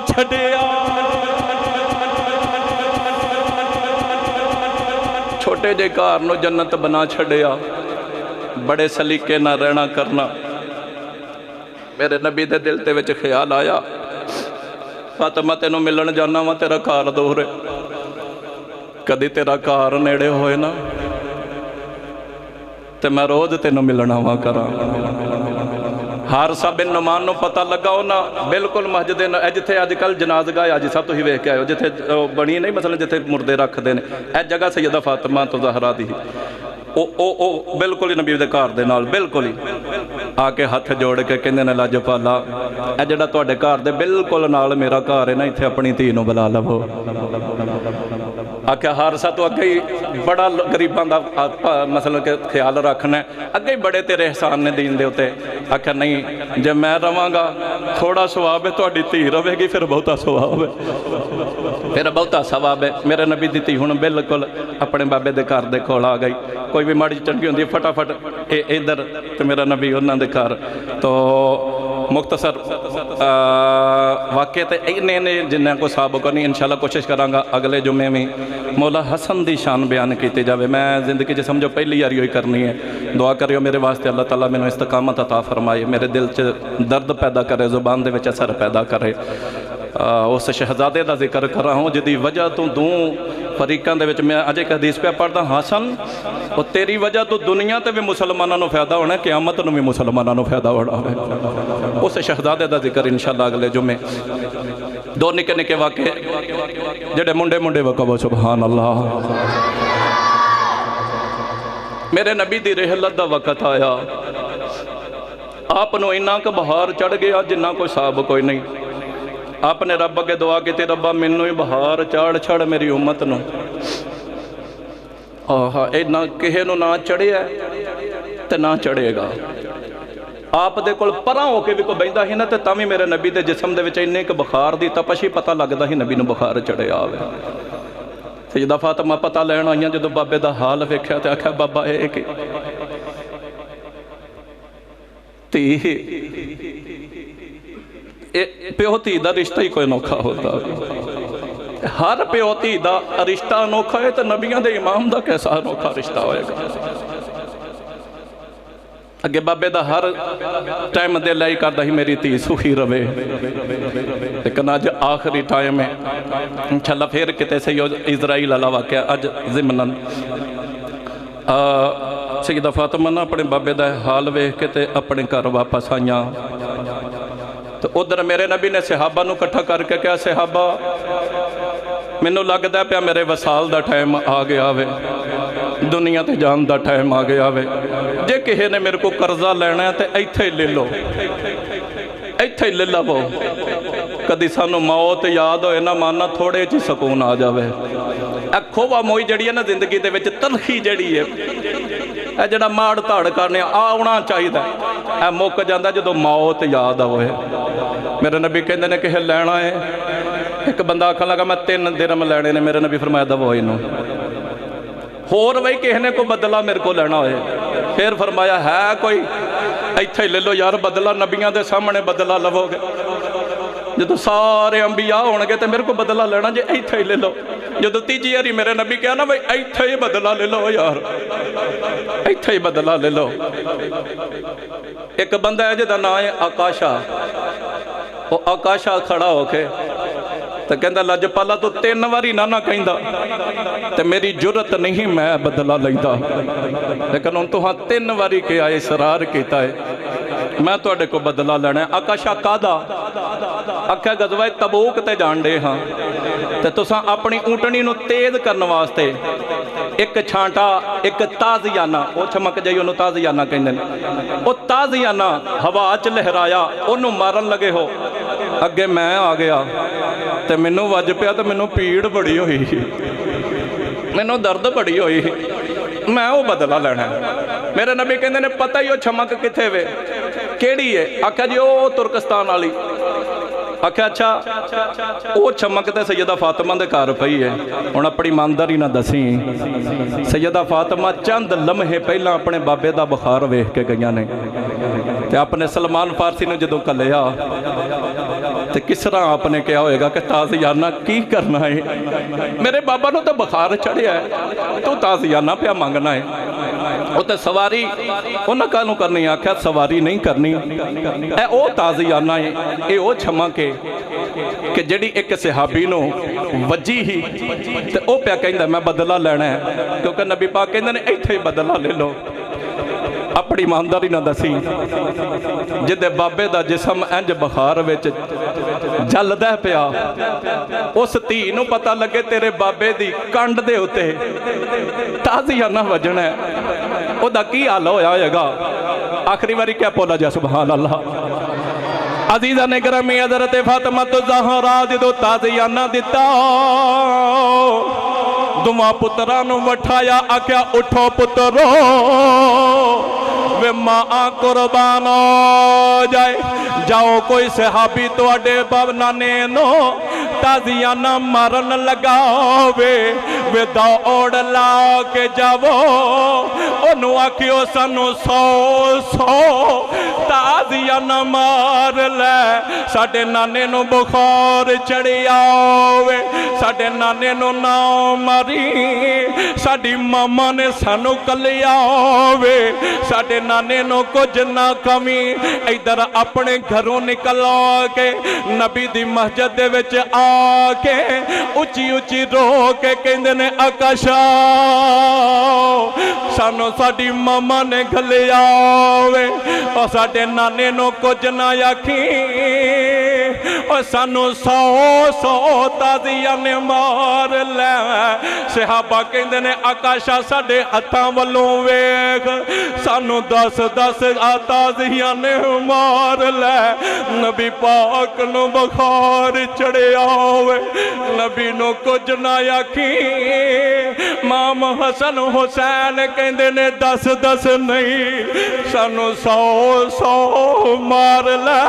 چھڑیا چھوٹے جے گھر نو جنت بنا چھڑیا بڑے سلیقے نہ رہنا کرنا میرے نبی دے دل تے وچ خیال آیا فاطمہ تینوں ملن جانا وا تیرا کار دورے کدی تیرا کار نیڑے ہوئے نا تے میں روز تینوں ملنا وا کرا حارثہ بن نعمان نو پتہ لگا ہونا بالکل مسجد جتھے اج کل جنازگاہ آج سب تو ہی ویکھ کے آئے ہو جتھے بنی نہیں مثلا جتھے مردے رکھ دے نے اے جگہ سیدہ فاطمہ تو زہرا دی او بالکل ہی نبی دے گھر دے نال بالکل ہی آ کے ہاتھ جوڑ کے کہندے نے لاجپالا اے جڑا تواڈے گھر دے بالکل نال میرا گھر ہے نا ایتھے اپنی دھی نو بلا لو آکھیا حارثہ تو اگے ہی بڑا غریباں دا مثلا کہ خیال رکھنا ہے اگے ہی بڑے تیرے احسان نے دین دے ہوتے آکھیا نہیں جب میں رواں گا تھوڑا ثواب ہے تواڈی دھی رہے گی پھر بہتا ثواب ہے پھر بہتا ثواب ہے میرے نبی دی دھی ہن بالکل اپنے بابے دے گھر دے کول آ گئی کوئی بھی ماڑی چنگی ہوندی فٹافٹ ادھر تو میرا نبی انہاں دے گھر تو مختصر واقعے تے اینے نے جنہاں کو سابقہ نہیں انشاءاللہ کوشش کرانگا اگلے جمعے میں مولا حسن دی شان بیان کیتے جاوے میں زندگی جے سمجھو پہلی یاری ہوئی کرنی ہے دعا کریو میرے واسطے اللہ تعالیٰ میں استقامت عطا فرمائے میرے دل چ درد پیدا کرے زبان دے وچ اثر پیدا کرے اس شہزادے دا ذکر کر رہا ہوں جدی وجہ تو دوں فریقان دے وچ میں اج ایک حدیث پہ پڑھدا حسن وہ تیری وجہ تو دنیا تے بھی مسلمانوں نو فائدہ ہونا ہے، قیامت نو بھی مسلمانوں نو فائدہ ہونا ہے۔ اس شہزادے دا ذکر انشاءاللہ اگلے جمعے دو نکے نکے واقعے جڑے منڈے منڈے وقبو سبحان اللہ۔ میرے نبی دی رحلت دا وقت آیا، آپ نو انہاں کا بہار چڑھ گیا جنہ کوئی صاحب کوئی نہیں۔ آپ نے رب کے دعا کی تھی، ربا منو ہی بہار چڑھ چھڑ میری امت نو، نہ کہے نو نہ چڑھے ہے تے نہ چڑھے گا۔ آپ دے کول پراں ہو کے بھی کوئی بیندا ہی نہ تے تاں وی میرے نبی دے جسم دے وچ اننے کہ بخار دی تپش ہی پتہ لگدا ہی نبی نو بخار چڑھے آوے۔ سیدہ فاطمہ پتہ لین آئیاں جدو بابے دا حال ویکھیا تے آکھیا بابا اے کہ تی پیو تی دا رشتہ ہی کوئی نوکھا ہوتا، ہر پیو تی دا رشتہ انوکھا ہے تو نبیاں دے امام دا کیسا انوکھا رشتہ ہوئے گا۔ اگے بابے دا ہر ٹائم دے لائی کردہ ہی میری تی سخی روے، لیکن آج آخری ٹائم ہے انشاءاللہ پھر کتے سے اسرائیل اللہ واقعہ آج زمنن سیدہ فاطمہ نے اپنے بابے دا حال وے کتے اپنے گھر واپس آئیاں تو ادھر میرے نبی نے صحابہ نو کٹھا کر کے کیا صحابہ مینوں لگدا ہے پیا میرے وصال دا ٹائم آ گیا وے، دنیا تے جان دا ٹائم آ گیا وے، جے کہے نے میرے کو قرضہ لینا ہے تے ایتھے لے لو، ایتھے لے لو، کدی سانو موت یاد ہوئے نہ ماننا تھوڑے چی سکون آ جاوے۔ اے کھووا موئی جڑی ہے نا زندگی دے وچ تلخی جڑی ہے، اے جڑا ماڑ تاڑ کرنے آونا چاہیے دا اے موک جاندہ جدو موت یاد ہوئے۔ میرے نبی کہندے نے کہ لینا ہے، ایک بندہ آکھا لگا میں 3 درم لینے نے، میرے نبی فرمایا دا وہ انہوں ہور وہی کہنے کو بدلہ میرے کو لینا ہوئے، پھر فرمایا ہے کوئی ایتھے لے لو یار بدلہ، نبیاں دے سامنے بدلہ لو گے، جدو سارے انبیاء ہونگے تو میرے کو بدلہ لینا جے ایتھے ہی لے لو۔ جدو تیجی یاری میرے نبی کہا نا بھئی ایتھے ہی بدلہ لے لو یار، ایتھے ہی بدلہ لے لو۔ ایک بندہ ہے جدہ نام ہے آکاشا، وہ آکاشا کھڑا ہو کے تو کہندہ لجپالا تو 3 واری نہ کہندہ تو میری جرت نہیں میں بدلہ لیندہ، لیکن ان تو ہاں 3 واری کے آئے اصرار کیتا ہے میں تو اڈے کو بدلہ لینا ہے۔ آکاشا کادا آکھا غزوہ تبوک تے جانڈے ہاں تے تساں اپنی اونٹنی نو تیز کرنے واسطے ایک چھانٹا ایک تازیانہ وہ چھمک جائی انہوں تازیانہ کہندے وہ تازیانہ ہوا چ لہرایا انہوں مارن لگے ہو، اگے میں آ گیا تے منوں وج پیا تے منوں پیڑ بڑی ہوئی، منوں درد بڑی ہوئی، میں وہ بدلہ لینا ہے۔ میرے نبی کہندے نے پتہ ہی وہ چھمک کتھے وے کیڑی ہے؟ آکھا جی وہ ترکستان والی۔ آکھا اچھا وہ چمکتے سیدہ فاطمہ دے گھر پئی ہے، ہن اپنی ایمانداری نہ دسی سیدہ فاطمہ چند لمحے پہلا اپنے بابے دا بخار ویکھ کے گئیاں نے تے اپنے سلمان فارسی نے جدوں کلیا تے کس طرح آپ نے کیا ہوئے گا کہ تازیانہ کی کرنا ہے؟ میرے بابا نو تو بخار چڑھیا ہے تو تازیانہ پیا مانگنا ہے۔ وہ تے سواری انہاں کانوں کرنی آکھیا سواری نہیں کرنی، اے او تازیانہ ہے، اے او چھما کے کہ جڑی ایک صحابی نو وجی ہی تے او پیا کہندا میں بدلہ لینا ہے، کیونکہ نبی پاک کہندے نے ایتھے بدلہ لے لو۔ اپنی ایمانداری نہ دسی جدے بابے دا جسم انج بخار وچ جلدا پیا، اس تھی نو پتہ لگے تیرے بابے دی کنڈ دے ہوتے تازیانہ وجنا ہے، او دا کی حال ہویا گا؟ آخری باری کیا بولا جا سبحان اللہ۔ عزیزہ نے گرامی حضرت فاطمہ الزہرا جدو تازیانہ دیتا دعا پترانو وٹھایا آکھیا اٹھو پترو وے ماں قربان ہو جائے، جاؤ کوئی صحابی تو اڈے نانے نو تازیانہ مارن لگا وے دوڑ لا کے جاؤ انہوں آکھیو سنو 100 تازیانہ مار لے، ساڑھے نانے نو بخار چڑھی آوے، ساڑھے نانے نو نہ ماری، ساڑھی ماما نے سانو کلی آوے، ساڑھے نانے نو کچھ نہ کمی، ادھر اپنے گھروں نکل کے نبی دی مسجد دے وچ آ کے اچھی اچھی رو کے کہندے نے آکاشا سانو ساڈی ماما نے گھلیا وے اور ساڈے نانے نو کچھ نہ آکھی اور سانو سو تازیاں نے مار لے صحابہ کہندے نے آکاشا ساڈے ہتھاں والوں ویکھ سانو 10 تازیاں نے مار لے نبی پاک نو بخار چڑھیا ہوئے نبی نو کچھ نہ آکھی مام حسن حسین کہندے نے 10 نہیں سانو 100 مار لے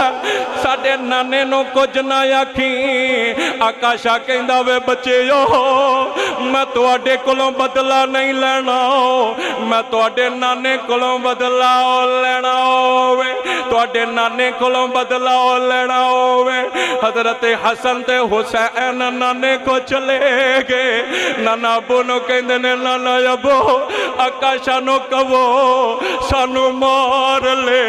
ساڈے نانے نو کچھ نہ آکھی آکاشا کہندا وے بچیو میں تواڈے کولوں بدلہ نہیں لینا میں تواڈے نانے کولوں بدلہ لینا ہوئے تواڈے نانے کولوں بدلہ لینا ہوئے حضرت حسن تے حسین نانے کو چلے گئے نانا ابو نو کہندے نے نانا ابو آکاشا نو کہو سانو مار لے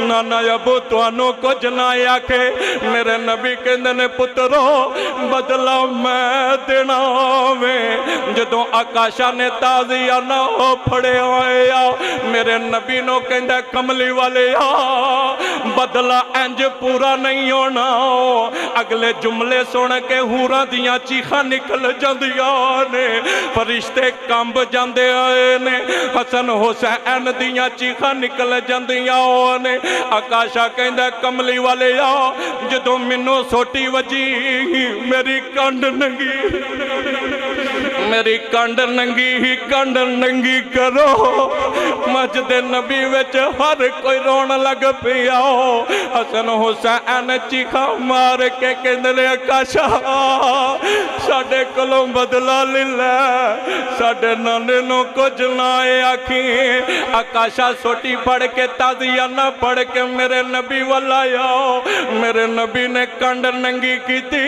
نانا ابو توانو کچھ نہ آکھے میرے نبی کہندے نے پترو بدلہ میں دینا میں جدوں آکاشا نے تازیہ نہ پھڑے آیا میرے نبی نو کہندے کملی والے بدلہ انج پورا نہیں ہونا اگلے جملے سن کے ہورا دیاں چیخاں نکل جاندیاں نے فرشتے کمب جاندے آئے نے حسن حسین دیاں چیخاں نکل جاندیاں نے آکاشا کہندے کملی والے جدوں منو سوٹی وجی میری کنڈ ننگی کرو مسجد نبی وچ ہر کوئی رون لگ پیا حسن حسین چیخا مار کے کہندے نے آکاشا ساڈے کولوں بدلہ لے لے ساڈے نانے نو کچھ نہ آکھی آکاشا سوٹی پڑھ کے تازیہ نہ پڑھ کے میرے نبی والا میرے نبی نے کنڈ ننگی کی تھی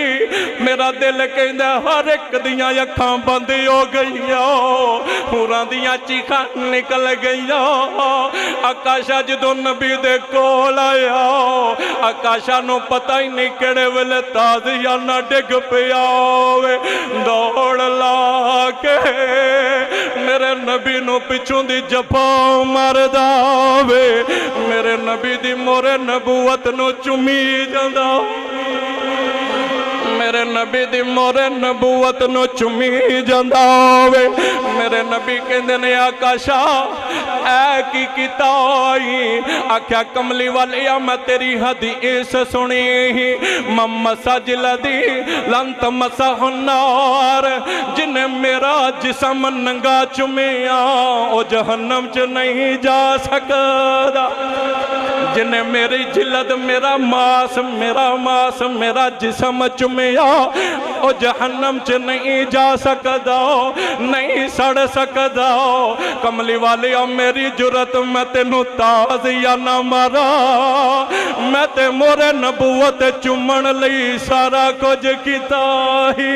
میرا دل کہندے ہر ایک دیاں اکھاں بند ہو گئیاں ہورا دیاں چیخاں نکل گئیاں آکاشا جدوں نبی دے کول آیا آکاشا نو پتہ ہی نہیں کڑے ویلے تازیہ نہ ڈگ پیا دوڑ لا کے میرے نبی نو پچھوں دی جفا ماردا وے میرے نبی دی مورے نبوت نو چمی جاندا میرے نبی دی مورے نبوت نو چمی جاندا وے میرے نبی کہندے نے آکاشا اے کی کتائی آکھیا کملی والیا میں تیری حدیث سنی ممسا جلدی لن تمسہ النار جن میرا جسم ننگا چمیا او جہنم چ نہیں جا سکدا جن میری جلد میرا ماس میرا جسم چمیا او جہنم چ نہیں جا سکدا نہیں سڑ سکدا کملی والی میری جرت میں تینو تازیہ نہ مارا میں تے مورے نبوت چمن لئی سارا کچھ کیتا ہی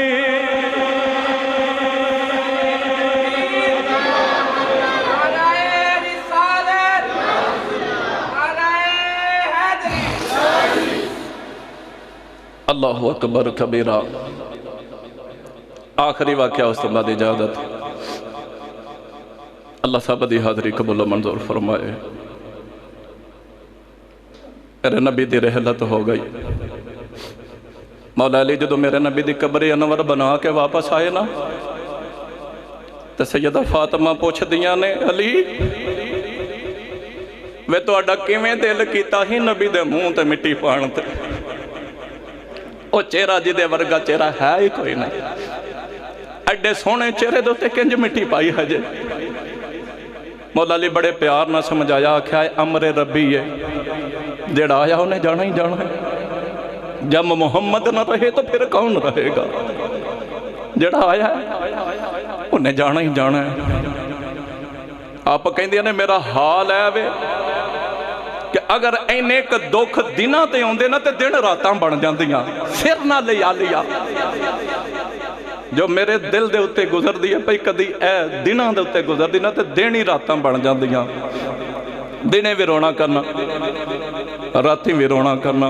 اللہ اکبر کبیرہ آخری واقعہ اس بعد اجازت اللہ صاحب دی حاضری قبول و منظور فرمائے میرے نبی دی رحلت ہو گئی مولا علی جدو میرے نبی دی قبر انور بنا کے واپس آئے نا تو سیدہ فاطمہ پوچھ دیاں نے علی وے تو اڈا کیویں دل کیتا ہی نبی دے منہ تے مٹی پانتے او چہرہ جی دے ورگا چہرہ ہے ہی کوئی نہیں اڈے سونے چہرے دوتے کنج مٹی پائی حجے مولا علی بڑے پیار نہ سمجھایا آکھا ہے امر ربی ہے جڑا آیا انہیں جانا ہی جانا ہے جب محمد نہ رہے تو پھر کون رہے گا جڑا آیا ہے انہیں جانا ہی جانا ہے آپ کہیں دیا نے میرا حال ہے وے کہ اگر اینے ایک دکھ دنہ تے ہوندے نا تے دن راتاں بن جاندیاں سر نہ لیا لیا جو میرے دل دے اتے گزر دی ہے پئی کدی اے دنہ دے اتے گزر دی نا تے دینی راتاں بن جاندیاں دنے بھی رونا کرنا راتی بھی رونا کرنا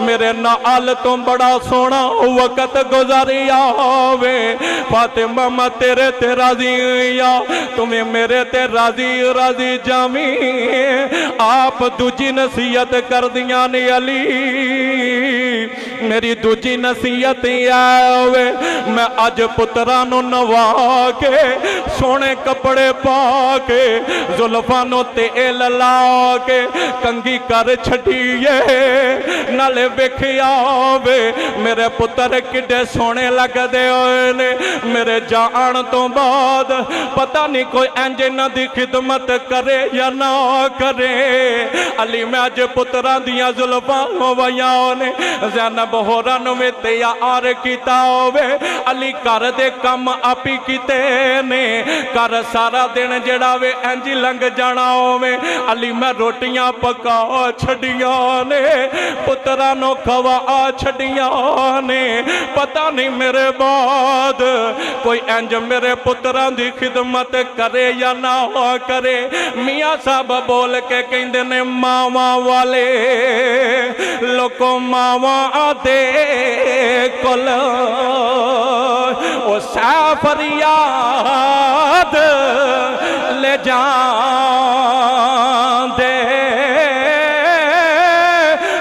میرے نال تو بڑا سونا وقت گزاریا ہوے فاطمہ میں تیرے تے راضی یا تمہیں میرے تے راضی راضی جامی آپ دوجی نصیحت کر دیاں نے علی میری دوجی نصیحت آوے میں اج پترانو نوا کے سونے کپڑے پا کے زلفانو تیل لا کے کنگی کر چھڑیے نالے ویکھیا ہوے میرے پتر کڈے سونے لگ دے ہوئے نے میرے جان تو بعد پتہ نہیں کوئی انج نہ دی خدمت کرے یا نہ کرے علی میں اج پتران دیاں زلفاں ہویاں نے زینب ہورن میں تیار کیتا ہوے علی کر دے کم اپی کیتے نے کر سارا دن جڑا وے انج لنگ جانا ہوے علی میں روٹیاں پکا چھڑیاں نے پترانو کھوا چھڑیاں نے پتہ نہیں میرے بعد کوئی انج میرے پتران دی خدمت کرے یا نہ کرے میاں صاحب بول کے کہندے نے ماواں والے لوکو ماواں دے کل او سا فریاد لے جان دے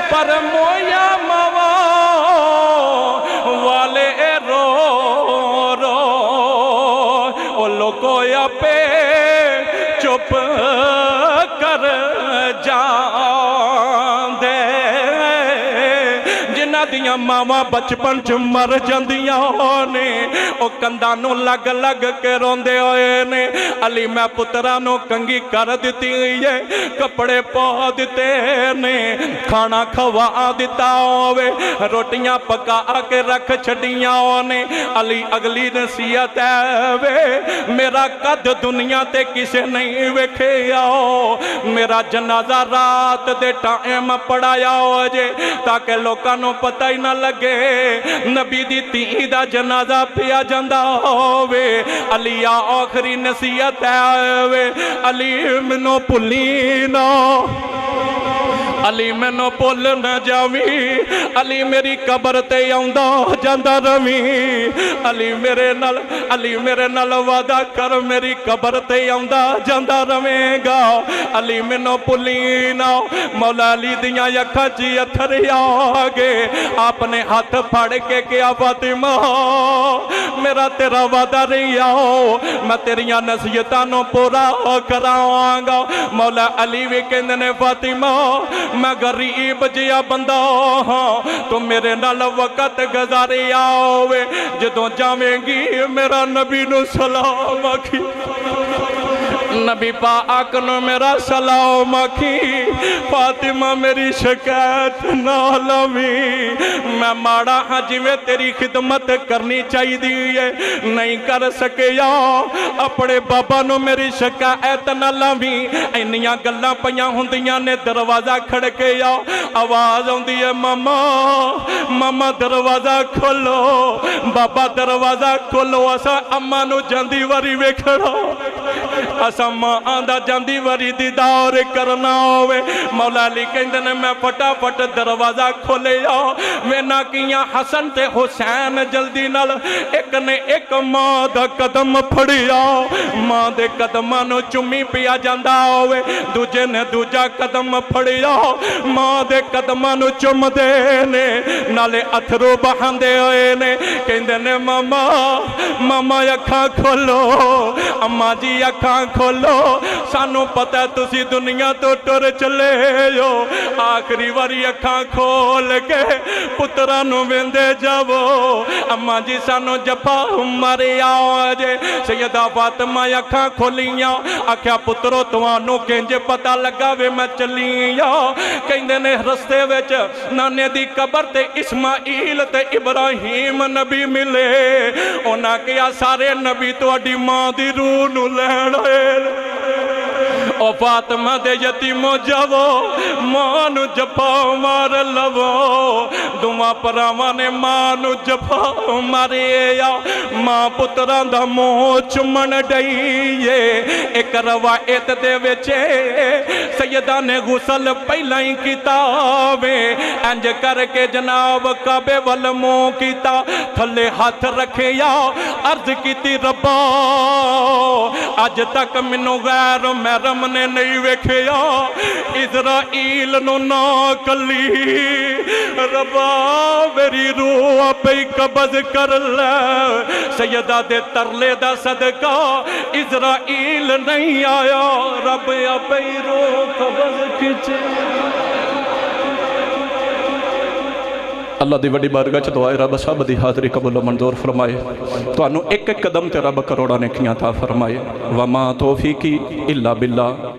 پر مویا ماواں والے رو رو او لوکو یا پہ چپ کر جان دے جنہ دیاں ماما بچپن چ مر جاندیاں نے او کندانوں لگ لگ کے روندے ہوئے نے علی میں پترانوں کنگی کر دیتی ہے کپڑے پا دیتے نے کھانا کھوا دیتا ہوئے روٹیاں پکا کے رکھ چھڑیاں نے علی اگلی نصیحت ہے وے میرا قد دنیا تے کسے نہیں ویکھے آؤ میرا جنازہ رات دے ٹائم پڑھایا ہو جے تاکہ لوکانوں پتہ ہی نہ لگے نبی دی تی دا جنازہ پیا جاندہ ہوئے علی آخری نصیحت ہے علی منو پلینا علی میں نو پول نہ جاوی علی میری قبر تے آؤندا جاندا روی علی میرے نال وعدہ کر میری قبر تے آؤندا جاندا رہے گا علی میں نو پلینا مولا علی دیاں اکھاں چ اتھر آ گئے آپ نے ہاتھ پھڑ کے کیا فاطمہ میرا تیرا وعدہ رہی آؤ میں تیریاں نصیحتاں نو پورا کراواں گا مولا علی بھی کہندے نے فاطمہ میں غریب جیا بندہ ہاں تو میرے نال وقت گزارے آوے جدوں جاویں گی میرا نبی نو سلام آکھی نبی پاک نو میرا سلام آکھی فاطمہ میری شکایت نہ لوی میں ماڑا ہاں جی میں تیری خدمت کرنی چاہی دیئے نہیں کر سکے یا اپنے بابا نو میری شکایت نہ لوی اینیاں گلاں پیاں ہوندیاں نے دروازہ کھڑ کے یا آواز ہوندی ہے ماما دروازہ کھولو بابا دروازہ کھولو اسا اماں نو جاندی واری ویکھڑا اسا ماں آندہ جاندی وری دیدار کرنا ہوئے مولا علی کہندے نے میں پھٹا پھٹ دروازہ کھولے آؤ میں نہ کیاں حسن تے حسین جلدی نال ایک نے ایک ماں دا قدم پھڑی آؤ ماں دے قدماں نو چمی پیا جاندہ ہوئے دوجے نے دوجا قدم پھڑی آؤ ماں دے قدماں نو چم دے نے نالے اتھرو بہاندے ہوئے نے کہندے نے ماما اکھاں کھولو اماں جی اکھاں کھولو سانو پتہ ہے تسی دنیا تو ٹر چلے ہو آخری واری اکھاں کھول کے پترانو ویندے جاؤ اماں جی سانو جفا مارے آجے سیدہ فاطمہ اکھاں کھولیاں آکھیا پترو توانو کینجے پتہ لگا وے میں چلیاں کہندے نے رستے وچ نانے دی قبر تے اسماعیل تے ابراہیم نبی ملے اونا کیا سارے نبی تو اڈی ماں دی روح نو لین او فاطمہ دے یتیمو جاؤ ماں نو جپا مار لو دوواں پراواں نے ماں نو جفا مارے یا ماں پتراں دا منہ چمن ڈئیے ایک روایت دے وچے سیدہ نے غسل پہلا ہی کتابیں انج کر کے جناب کعبے وال منہ کیتا تھلے ہاتھ رکھے یا عرض کیتی ربا اج تک منو غیر محرم نے نہیں ویکھیا اسرائیل نو نہ کلی ربا میری روح پہ قبض کر لے سیدہ دے ترلے دا صدقہ اسرائیل نہیں آیا رب پہ روح قبض کھچے اللہ دی وڈی بارگاہ چ دعائے رب سب دی حاضری قبول و منظور فرمائے تو انو ایک ایک قدم تے رب کروڑا نیکیاں عطا فرمائے وما توفیقی الا باللہ